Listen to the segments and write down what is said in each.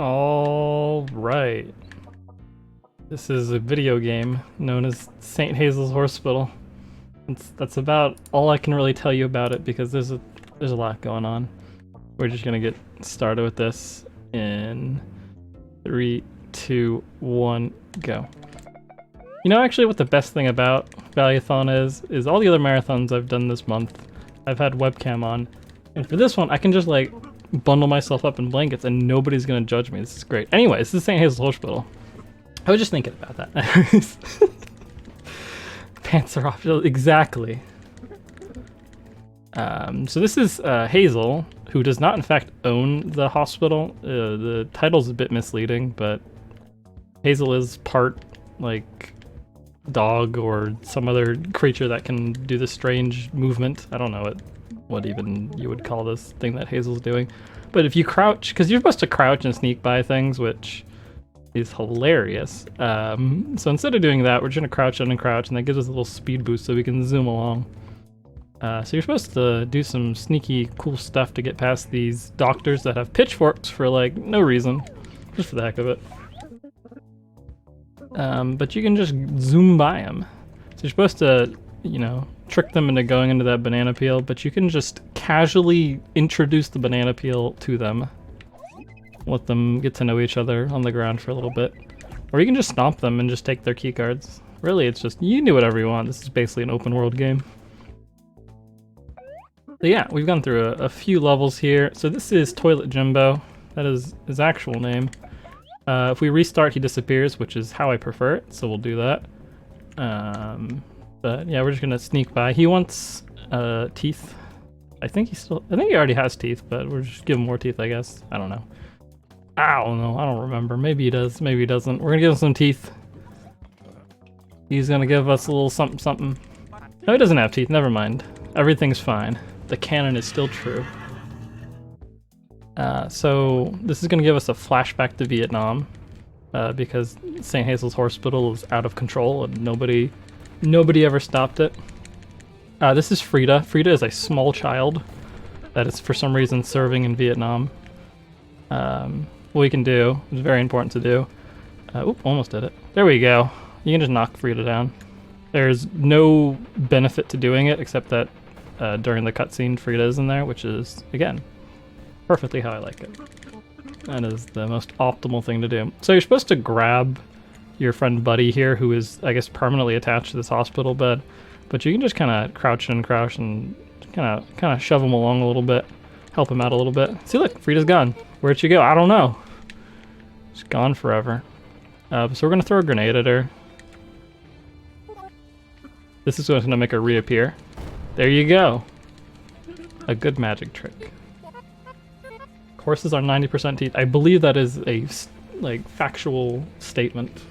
All right. This is a video game known as St. Hazel's Horsepital. That's about all I can really tell you about it because there's a lot going on. We're just gonna get started with this in 3, 2, 1, go. You know, actually, what the best thing about Valuethon is all the other marathons I've done this month, I've had webcam on, and for this one, I can just like bundle myself up in blankets and nobody's gonna judge me. This is great. Anyways, this is St. Hazel's Hospital. I was just thinking about that. Pants are off. Exactly. So this is Hazel, who does not in fact own the hospital. The title's a bit misleading, but Hazel is part like dog or some other creature that can do this strange movement. I don't know what even you would call this thing that Hazel's doing. But if you crouch, because you're supposed to crouch and sneak by things, which is hilarious. So instead of doing that, we're just gonna crouch and crouch, and that gives us a little speed boost so we can zoom along. So you're supposed to do some sneaky, cool stuff to get past these doctors that have pitchforks for like no reason, just for the heck of it. But you can just zoom by them. So you're supposed to, you know, trick them into going into that banana peel, but you can just casually introduce the banana peel to them. Let them get to know each other on the ground for a little bit. Or you can just stomp them and just take their key cards. Really, it's just, you can do whatever you want. This is basically an open world game. So yeah, we've gone through a few levels here. So this is Toilet Jimbo. That is his actual name. If we restart, he disappears, which is how I prefer it, so we'll do that. But yeah, we're just gonna sneak by. He wants teeth. I think he already has teeth, but we're just giving more teeth, I guess. I don't know. I don't know, I don't remember. Maybe he does, maybe he doesn't. We're gonna give him some teeth. He's gonna give us a little something something. No, he doesn't have teeth, never mind. Everything's fine. The canon is still true. So this is gonna give us a flashback to Vietnam, because St. Hazel's Hospital is out of control and nobody ever stopped it. This is Frida. Frida is a small child that is for some reason serving in Vietnam. What we can do, it's very important to do. Oop, almost did it. There we go. You can just knock Frida down. There's no benefit to doing it except that during the cutscene Frida is in there, which is, again, perfectly how I like it. That is the most optimal thing to do. So you're supposed to grab your friend Buddy here, who is, I guess, permanently attached to this hospital bed, but you can just kind of crouch and kind of shove him along a little bit, help him out a little bit. See, look, Frida's gone. Where'd she go? I don't know. She's gone forever. So we're gonna throw a grenade at her. This is going to make her reappear. There you go. A good magic trick. Horses are 90% teeth. I believe that is a like factual statement.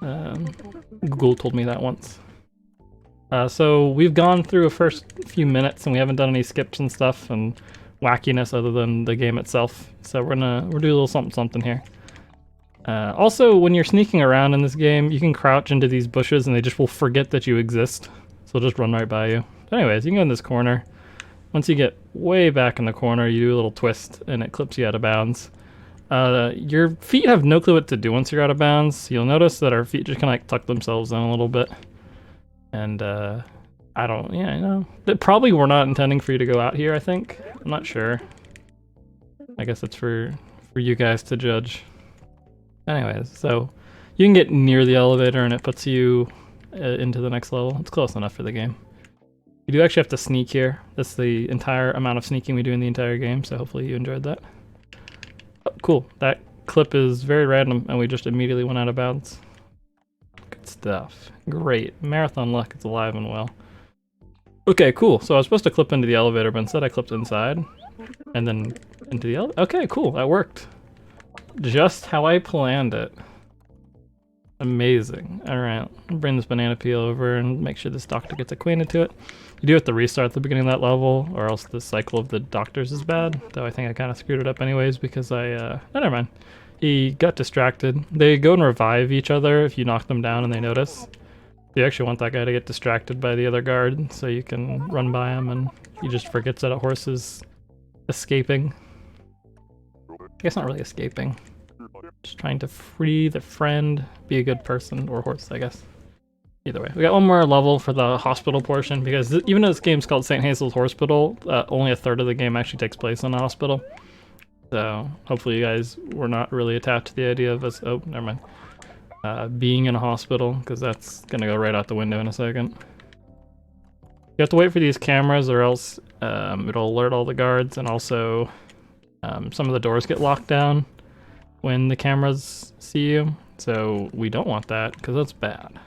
Google told me that once. So we've gone through a first few minutes and we haven't done any skips and stuff and wackiness other than the game itself. So we're do a little something something here. Also, when you're sneaking around in this game, you can crouch into these bushes and they just will forget that you exist. So they'll just run right by you. But anyways, you can go in this corner. Once you get way back in the corner, you do a little twist and it clips you out of bounds. Your feet have no clue what to do once you're out of bounds. You'll notice that our feet just kind of like tuck themselves in a little bit. And I don't, yeah, you know, that probably we're not intending for you to go out here, I think. I'm not sure. I guess it's for you guys to judge. Anyways, so you can get near the elevator and it puts you into the next level. It's close enough for the game. You do actually have to sneak here. That's the entire amount of sneaking we do in the entire game, so hopefully you enjoyed that. Oh, cool. That clip is very random and we just immediately went out of bounds. Good stuff. Great. Marathon luck, it's alive and well. Okay, cool. So I was supposed to clip into the elevator, but instead I clipped inside and then into the elevator. Okay, cool. That worked. Just how I planned it. Amazing. Alright, bring this banana peel over and make sure this doctor gets acquainted to it. You do have to restart at the beginning of that level, or else the cycle of the doctors is bad. Though I think I kind of screwed it up anyways because oh, never mind. He got distracted. They go and revive each other if you knock them down and they notice. You actually want that guy to get distracted by the other guard so you can run by him and he just forgets that a horse is escaping. I guess not really escaping. Just trying to free the friend, be a good person, or horse, I guess. Either way. We got one more level for the hospital portion, because even though this game's called St. Hazel's Horsepital, only a third of the game actually takes place in a hospital. So hopefully you guys were not really attached to the idea of us, oh, never mind, being in a hospital, because that's gonna go right out the window in a second. You have to wait for these cameras or else it'll alert all the guards, and also some of the doors get locked down when the cameras see you, so we don't want that because that's bad.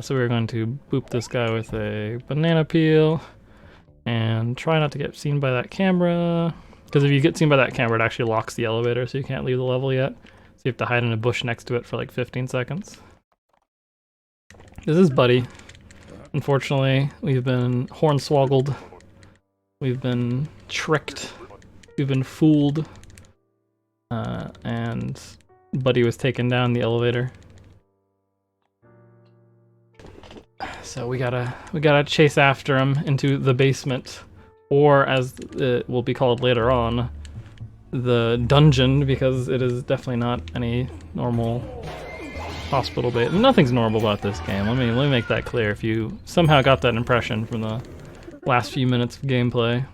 So we're going to boop this guy with a banana peel and try not to get seen by that camera, because if you get seen by that camera it actually locks the elevator, so you can't leave the level yet. So you have to hide in a bush next to it for like 15 seconds. This is Buddy. Unfortunately, we've been hornswoggled, we've been tricked, we've been fooled, and Buddy was taken down the elevator. So we gotta chase after him into the basement, or as it will be called later on, the dungeon, because it is definitely not any normal hospital base. Nothing's normal about this game. Let me make that clear. If you somehow got that impression from the last few minutes of gameplay.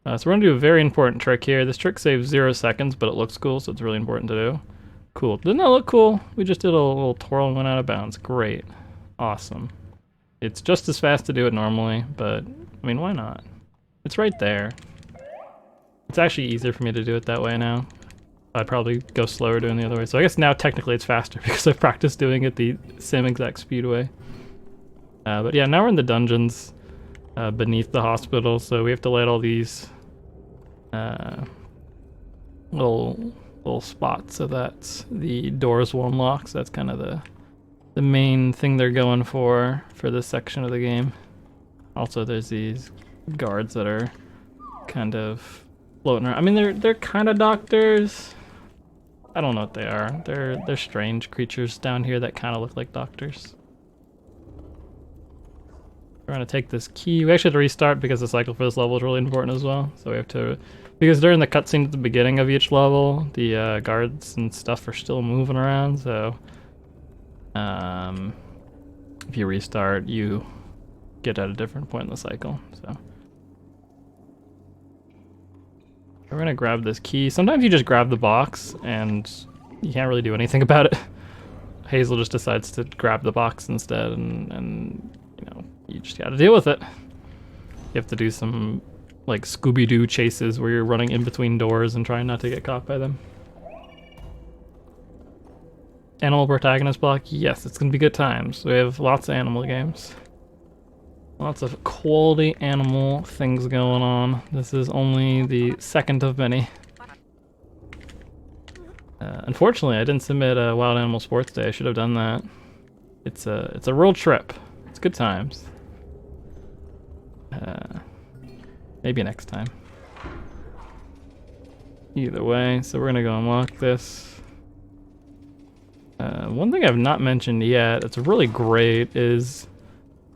So we're gonna do a very important trick here. This trick saves 0 seconds, but it looks cool, so it's really important to do. Cool. Didn't that look cool? We just did a little twirl and went out of bounds. Great. Awesome. It's just as fast to do it normally, but I mean, why not? It's right there. It's actually easier for me to do it that way now. I'd probably go slower doing the other way. So I guess now technically it's faster because I've practiced doing it the same exact speed way. But yeah, now we're in the dungeons beneath the hospital, so we have to light all these little spots so that the doors won't lock. So that's kind of the main thing they're going for this section of the game. Also, there's these guards that are kind of floating around. I mean, they're kind of doctors. I don't know what they are. They're strange creatures down here that kind of look like doctors. We're gonna take this key. We actually have to restart because the cycle for this level is really important as well. So we have to, because during the cutscene at the beginning of each level, the guards and stuff are still moving around. So if you restart, you get at a different point in the cycle. So we're gonna grab this key. Sometimes you just grab the box and you can't really do anything about it. Hazel just decides to grab the box instead, and you know, you just gotta deal with it. You have to do some like Scooby-Doo chases where you're running in between doors and trying not to get caught by them. Animal protagonist block? Yes, it's gonna be good times. We have lots of animal games. Lots of quality animal things going on. This is only the second of many. Unfortunately, I didn't submit a Wild Animal Sports Day. I should have done that. It's a real trip. It's good times. Maybe next time. Either way, so we're gonna go unlock this. One thing I've not mentioned yet, it's really great, is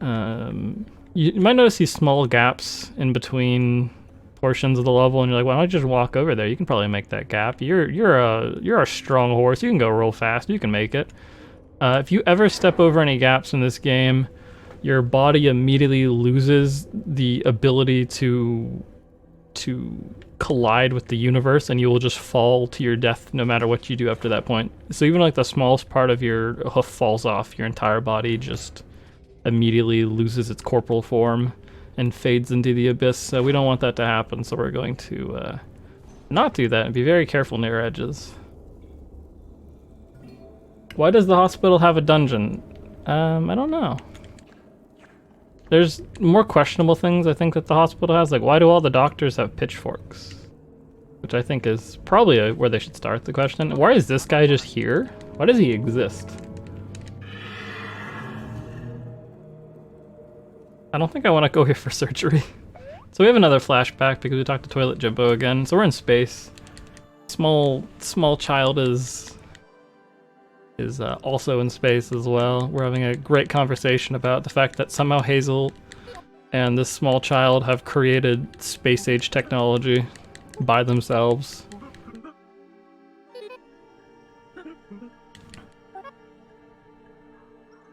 you might notice these small gaps in between portions of the level, and you're like, why don't I just walk over there? You can probably make that gap. You're a strong horse. You can go real fast. You can make it. If you ever step over any gaps in this game, your body immediately loses the ability to collide with the universe, and you will just fall to your death no matter what you do after that point. So even like the smallest part of your hoof falls off, your entire body just immediately loses its corporal form and fades into the abyss. So we don't want that to happen, so we're going to not do that and be very careful near edges. Why does the hospital have a dungeon? I don't know. There's more questionable things I think that the hospital has, like why do all the doctors have pitchforks? Which I think is probably where they should start the question. Why is this guy just here? Why does he exist? I don't think I want to go here for surgery. So we have another flashback because we talked to Toilet Jimbo again. So we're in space. Small child is also in space as well. We're having a great conversation about the fact that somehow Hazel and this small child have created space age technology by themselves.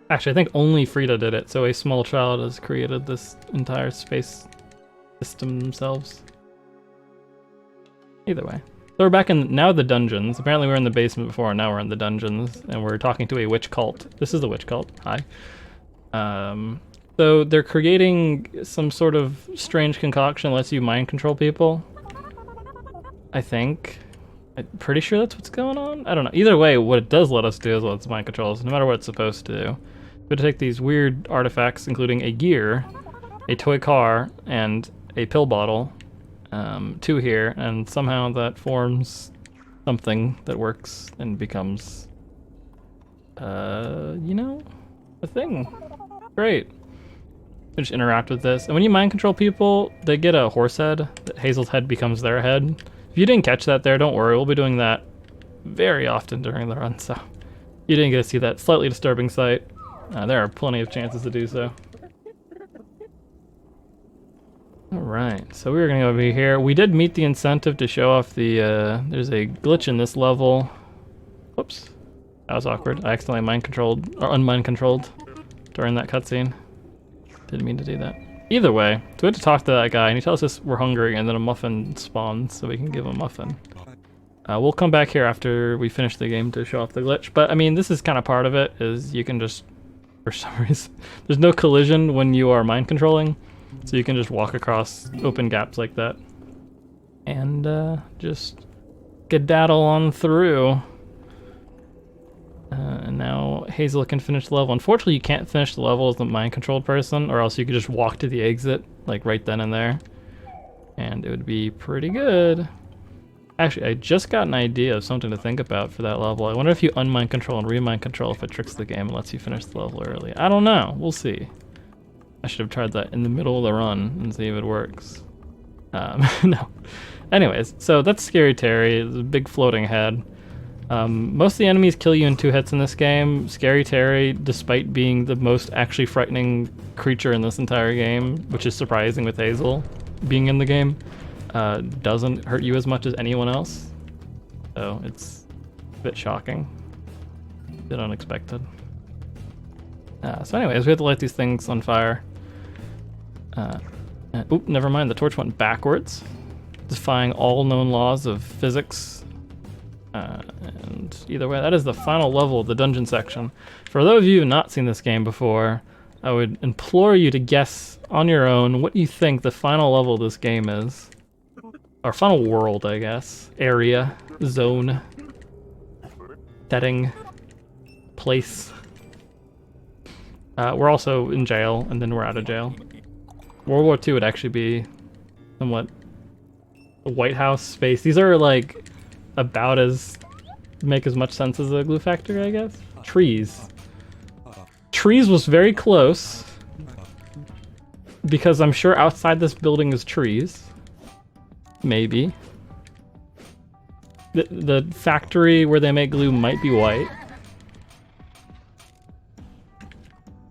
Actually, I think only Frida did it, so a small child has created this entire space system themselves. Either way. So we're back in, now the dungeons. Apparently we were in the basement before, and now we're in the dungeons, and we're talking to a witch cult. This is the witch cult. Hi. So they're creating some sort of strange concoction that lets you mind control people. I think. I'm pretty sure that's what's going on. I don't know. Either way, what it does let us do is let us mind control us, no matter what it's supposed to do. We have to take these weird artifacts, including a gear, a toy car, and a pill bottle, to here, and somehow that forms something that works and becomes, you know, a thing. Great. They just interact with this. And when you mind control people, they get a horse head. Hazel's head becomes their head. If you didn't catch that there, don't worry. We'll be doing that very often during the run, so you didn't get to see that slightly disturbing sight. There are plenty of chances to do so. Alright, so we were going to go over here. We did meet the incentive to show off the, there's a glitch in this level. Whoops. That was awkward. I accidentally mind controlled, or unmind controlled during that cutscene. Didn't mean to do that. Either way, so we had to talk to that guy, and he tells us we're hungry, and then a muffin spawns, so we can give him a muffin. We'll come back here after we finish the game to show off the glitch, but I mean, this is kind of part of it, is you can just, for some reason, there's no collision when you are mind controlling, so you can just walk across open gaps like that, and just skedaddle on through. And now Hazel can finish the level. Unfortunately, you can't finish the level as the mind-controlled person, or else you could just walk to the exit, like right then and there. And it would be pretty good. Actually, I just got an idea of something to think about for that level. I wonder if you unmind control and remind control if it tricks the game and lets you finish the level early. I don't know. We'll see. I should have tried that in the middle of the run and see if it works. No. Anyways, so that's Scary Terry. It's a big floating head. Most of the enemies kill you in 2 hits in this game. Scary Terry, despite being the most actually frightening creature in this entire game, which is surprising with Hazel being in the game, doesn't hurt you as much as anyone else. So it's a bit shocking. A bit unexpected. So anyways, we have to light these things on fire. Oop, never mind, the torch went backwards, defying all known laws of physics. And either way, that is the final level of the dungeon section. For those of you who have not seen this game before, I would implore you to guess on your own what you think the final level of this game is. Or final world, I guess. Area, zone, setting, place. We're also in jail, and then we're out of jail. World War II would actually be somewhat a White House space. These are like about as make as much sense as a glue factory, I guess. Trees. Trees was very close, because I'm sure outside this building is trees. Maybe. The factory where they make glue might be white.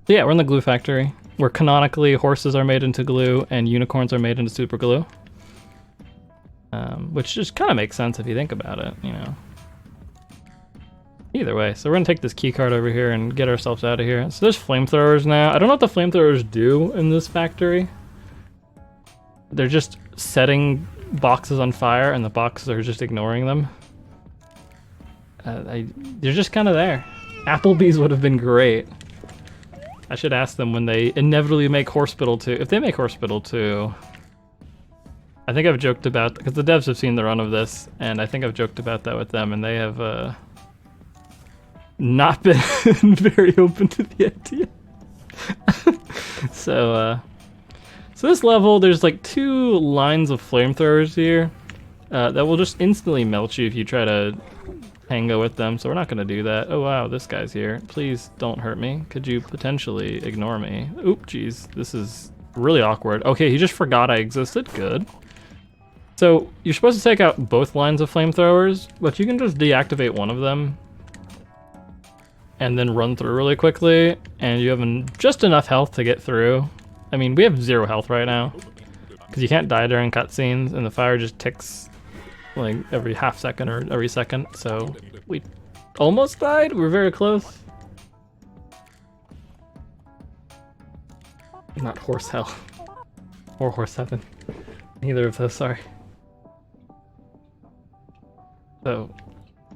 So yeah, we're in the glue factory, where canonically horses are made into glue and unicorns are made into super glue. Which just kind of makes sense if you think about it, you know. Either way, so we're gonna take this key card over here and get ourselves out of here. So there's flamethrowers now. I don't know what the flamethrowers do in this factory. They're just setting boxes on fire, and the boxes are just ignoring them. They're just kind of there. Applebee's would have been great. I should ask them when they inevitably make Horsepital 2. If they make Horsepital 2, I think I've joked about, because the devs have seen the run of this, and I think I've joked about that with them, and they have not been very open to the idea. So this level, there's like 2 lines of flamethrowers here that will just instantly melt you if you try to tango with them, so we're not going to do that. Oh wow, this guy's here. Please don't hurt me. Could you potentially ignore me? Oop, jeez, this is really awkward. Okay, he just forgot I existed. Good. So you're supposed to take out both lines of flamethrowers, but you can just deactivate one of them and then run through really quickly, and you have just enough health to get through. I mean, we have 0 health right now, because you can't die during cutscenes, and the fire just ticks like every half second or every second, so we almost died. We're very close. Not horse hell. Or horse heaven. Neither of those, sorry. So,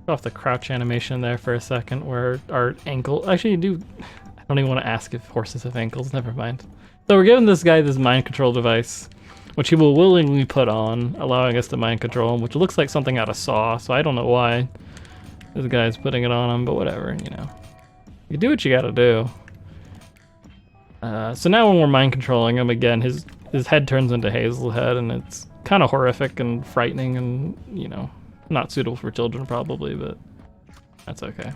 off the crouch animation there for a second where our ankle... Actually, I don't even want to ask if horses have ankles, never mind. So we're giving this guy this mind control device, which he will willingly put on, allowing us to mind control him, which looks like something out of Saw, so I don't know why this guy's putting it on him, but whatever, you know. You do what you gotta do. So now when we're mind controlling him, again, his head turns into Hazel's head, and it's kind of horrific and frightening and, you know, not suitable for children probably, but that's okay.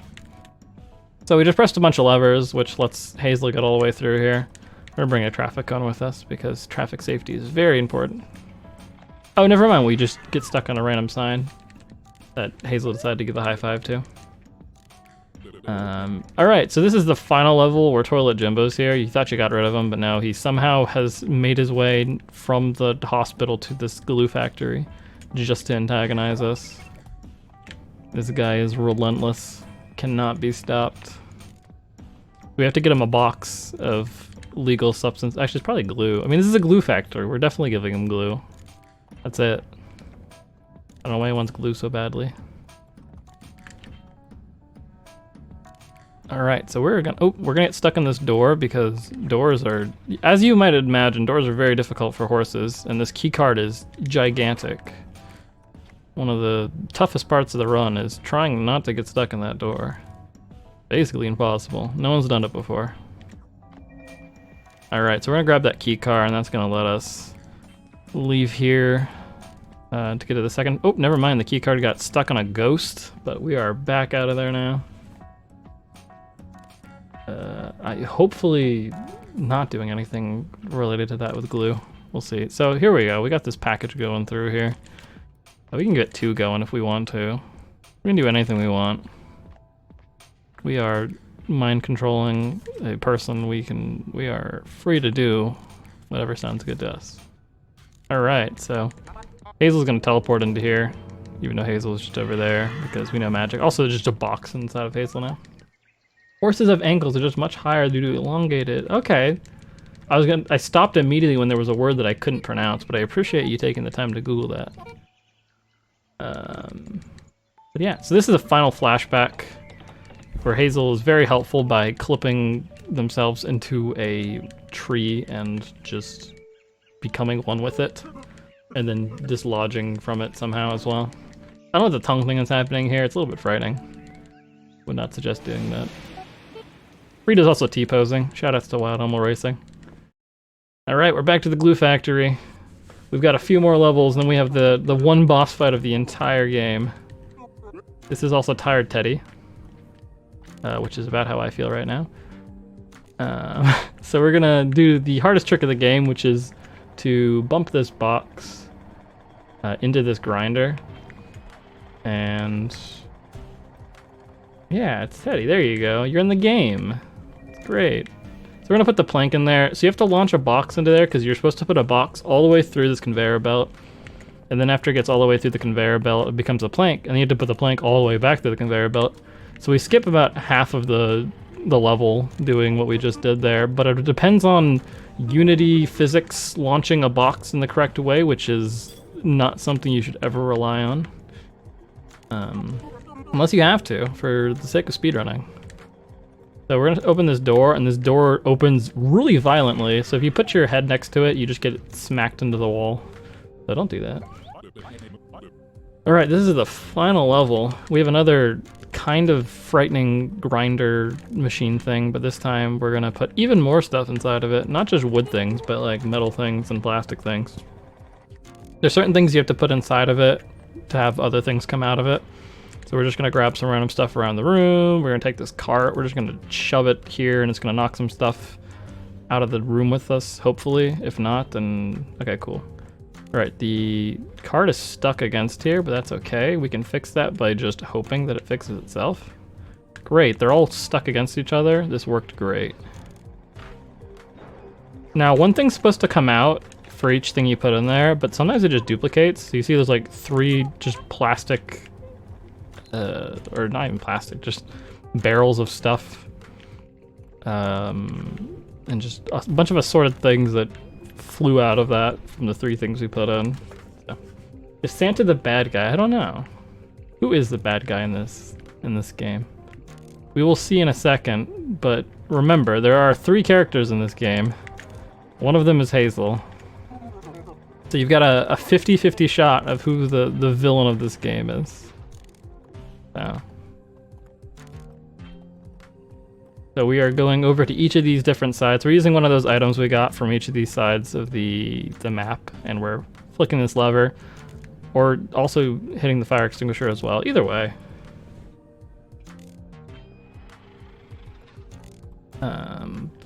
So we just pressed a bunch of levers, which lets Hazel get all the way through here. We're gonna bring a traffic cone with us because traffic safety is very important. Oh, never mind, we just get stuck on a random sign that Hazel decided to give a high five to. Alright, so this is the final level where Toilet Jimbo's here. You thought you got rid of him, but no, he somehow has made his way from the hospital to this glue factory just to antagonize us. This guy is relentless, cannot be stopped. We have to get him a box of legal substance. Actually, it's probably glue. I mean, this is a glue factory. We're definitely giving him glue. That's it. I don't know why he wants glue so badly. Alright, so we're gonna get stuck in this door because doors are, as you might imagine, doors are very difficult for horses, and this key card is gigantic. One of the toughest parts of the run is trying not to get stuck in that door. Basically impossible. No one's done it before. Alright, so we're gonna grab that key card, and that's gonna let us leave here to get to the second. Oh, never mind, the key card got stuck on a ghost, but we are back out of there now. Hopefully not doing anything related to that with glue. We'll see. So here we go. We got this package going through here. We can get 2 going if we want to. We can do anything we want. We are mind controlling a person. We are free to do whatever sounds good to us. Alright, so Hazel's gonna teleport into here, even though Hazel's just over there because we know magic. Also, there's just a box inside of Hazel now. Horses have ankles, they're just much higher due to elongated. Okay. I stopped immediately when there was a word that I couldn't pronounce, but I appreciate you taking the time to Google that. But yeah, so this is a final flashback where Hazel is very helpful by clipping themselves into a tree and just becoming one with it, and then dislodging from it somehow as well. I don't know what the tongue thing is happening here, it's a little bit frightening. Would not suggest doing that. Rita's also T-posing. Shoutouts to Wild Animal Racing. Alright, we're back to the glue factory. We've got a few more levels, and then we have the one boss fight of the entire game. This is also Tired Teddy, which is about how I feel right now. So we're gonna do the hardest trick of the game, which is to bump this box into this grinder. And yeah, it's Teddy. There you go. You're in the game. It's great. So we're gonna put the plank in there. So you have to launch a box into there because you're supposed to put a box all the way through this conveyor belt. And then after it gets all the way through the conveyor belt, it becomes a plank. And you have to put the plank all the way back to the conveyor belt. So we skip about half of the level doing what we just did there. But it depends on Unity physics launching a box in the correct way, which is not something you should ever rely on. Unless you have to, for the sake of speedrunning. So we're gonna open this door, and this door opens really violently, so if you put your head next to it, you just get smacked into the wall. So don't do that. Alright, this is the final level. We have another kind of frightening grinder machine thing, but this time we're gonna put even more stuff inside of it. Not just wood things, but like metal things and plastic things. There's certain things you have to put inside of it to have other things come out of it. So we're just gonna grab some random stuff around the room. We're gonna take this cart, we're just gonna shove it here, and it's gonna knock some stuff out of the room with us, hopefully. If not, then okay, cool. All right, the cart is stuck against here, but that's okay. We can fix that by just hoping that it fixes itself. Great, they're all stuck against each other. This worked great. Now, one thing's supposed to come out for each thing you put in there, but sometimes it just duplicates. So you see there's like 3 just plastic or not even plastic, just barrels of stuff. And just a bunch of assorted things that flew out of that from the 3 things we put in. So, is Santa the bad guy? I don't know. Who is the bad guy in this game? We will see in a second, but remember, there are 3 characters in this game. One of them is Hazel. So you've got a 50-50 shot of who the villain of this game is. So we are going over to each of these different sides. We're using one of those items we got from each of these sides of the map, and we're flicking this lever, or also hitting the fire extinguisher as well. Either way.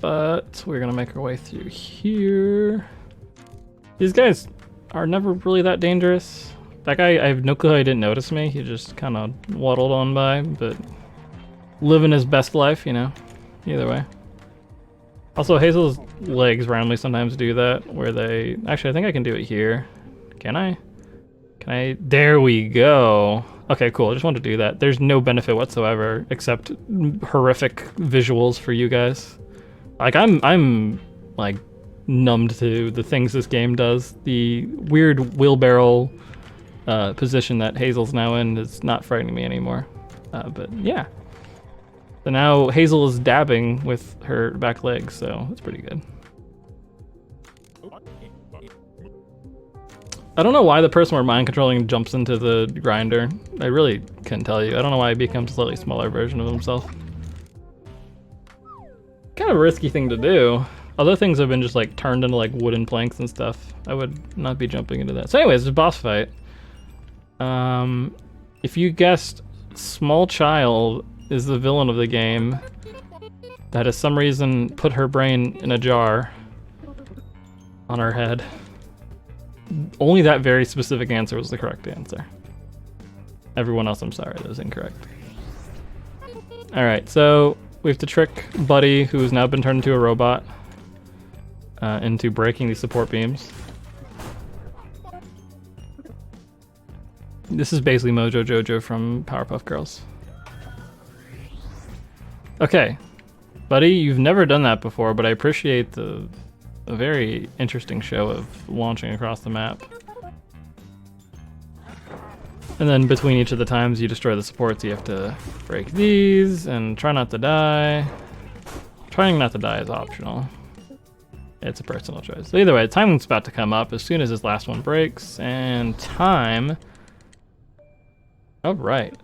But we're gonna make our way through here. These guys are never really that dangerous. That guy, I have no clue how he didn't notice me. He just kind of waddled on by, but living his best life, you know. Either way. Also, Hazel's legs randomly sometimes do that, where they... Actually, I think I can do it here. Can I? Can I? There we go. Okay, cool. I just wanted to do that. There's no benefit whatsoever, except horrific visuals for you guys. Like, I'm like, numbed to the things this game does. The weird wheelbarrow position that Hazel's now in is not frightening me anymore. But, yeah. So now Hazel is dabbing with her back legs, so it's pretty good. I don't know why the person we're mind controlling jumps into the grinder. I really couldn't tell you. I don't know why he becomes a slightly smaller version of himself. Kind of a risky thing to do. Other things have been just like turned into like wooden planks and stuff. I would not be jumping into that. So anyways, the boss fight. If you guessed small child is the villain of the game that has some reason put her brain in a jar on her head. Only that very specific answer was the correct answer. Everyone else, I'm sorry, that was incorrect. Alright, so we have to trick Buddy, who's now been turned into a robot, into breaking these support beams. This is basically Mojo Jojo from Powerpuff Girls. Okay, Buddy, you've never done that before, but I appreciate a very interesting show of launching across the map. And then between each of the times you destroy the supports, you have to break these and try not to die. Trying not to die is optional. It's a personal choice. So either way, time's about to come up as soon as this last one breaks, and time... Alright.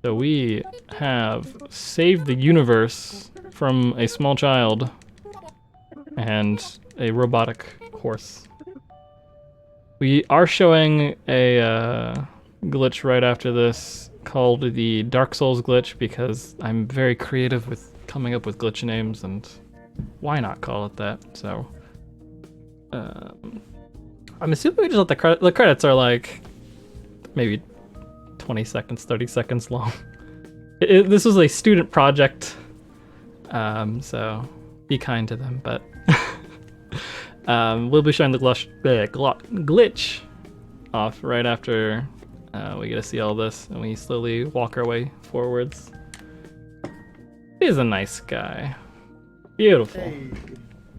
So we have saved the universe from a small child and a robotic horse. We are showing a glitch right after this called the Dark Souls glitch because I'm very creative with coming up with glitch names, and why not call it that? So I'm assuming we just let the credits are like maybe 20 seconds, 30 seconds long. This was a student project, so be kind to them, but we'll be showing the glitch off right after we get to see all this, and we slowly walk our way forwards. He's a nice guy. Beautiful. Hey,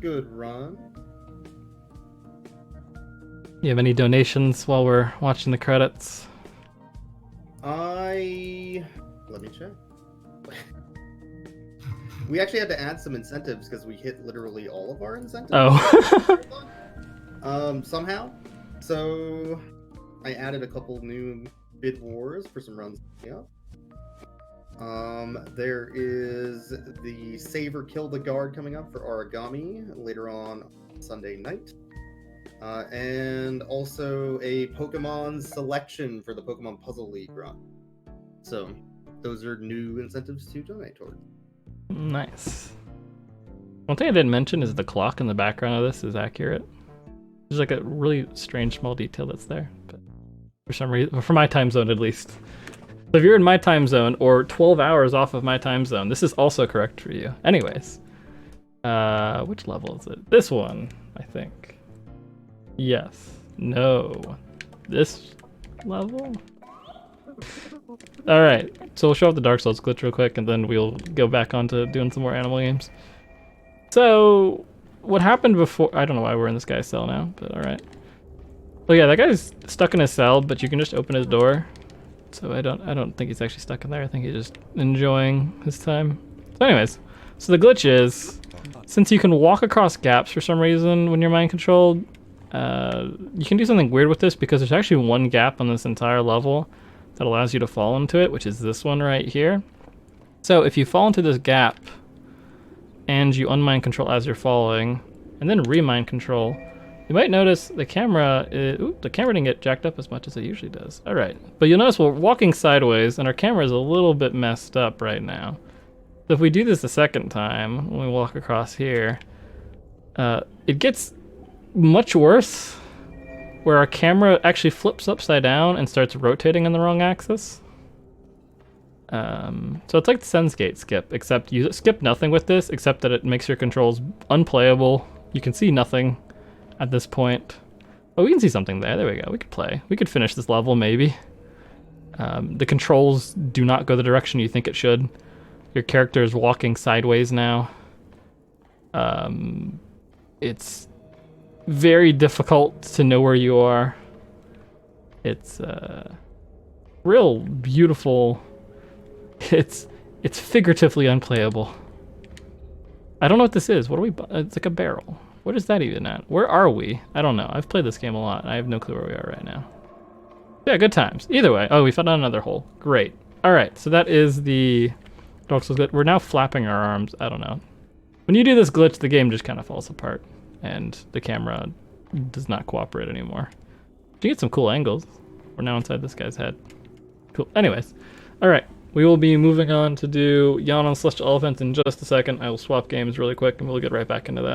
good run. You have any donations while we're watching the credits? Let me check. We actually had to add some incentives because we hit literally all of our incentives. Oh. Somehow. So I added a couple new bid wars for some runs. Yeah. There is the Save or Kill the Guard coming up for Origami later on Sunday night. And also a Pokemon selection for the Pokemon Puzzle League run. So those are new incentives to donate towards. Nice. One thing I didn't mention is the clock in the background of this is accurate. There's like a really strange small detail that's there, but for some reason, for my time zone at least. So if you're in my time zone or 12 hours off of my time zone, this is also correct for you. Anyways, which level is it? This one, I think. Yes. No. This level? All right, so we'll show off the Dark Souls glitch real quick, and then we'll go back on to doing some more animal games. So, what happened before? I don't know why we're in this guy's cell now, but all right. Well, yeah, that guy's stuck in his cell, but you can just open his door. So I don't think he's actually stuck in there. I think he's just enjoying his time. So anyways, so the glitch is, since you can walk across gaps for some reason when you're mind controlled, you can do something weird with this because there's actually one gap on this entire level that allows you to fall into it, which is this one right here. So if you fall into this gap and you unmind control as you're falling, and then remind control, you might notice the camera didn't get jacked up as much as it usually does. All right, but you'll notice we're walking sideways and our camera is a little bit messed up right now. So if we do this a second time, when we walk across here, it gets much worse, where our camera actually flips upside down and starts rotating in the wrong axis. So it's like the Sense Gate skip, except you skip nothing with this, except that it makes your controls unplayable. You can see nothing at this point. Oh, we can see something there. There we go. We could play. We could finish this level, maybe. The controls do not go the direction you think it should. Your character is walking sideways now. It's very difficult to know where you are. It's real beautiful. It's figuratively unplayable. I don't know what this is. What are we? It's like a barrel. What is that even at? Where are we? I don't know. I've played this game a lot. I have no clue where we are right now. Yeah, good times. Either way. Oh, we found another hole. Great. All right, so that is the Dark Souls glitch. We're now flapping our arms. I don't know. When you do this glitch, the game just kind of falls apart, and the camera does not cooperate anymore. You get some cool angles. We're now inside this guy's head. Cool. Anyways, all right. We will be moving on to do Yawn on Celestial Elephant in just a second. I will swap games really quick, and we'll get right back into that.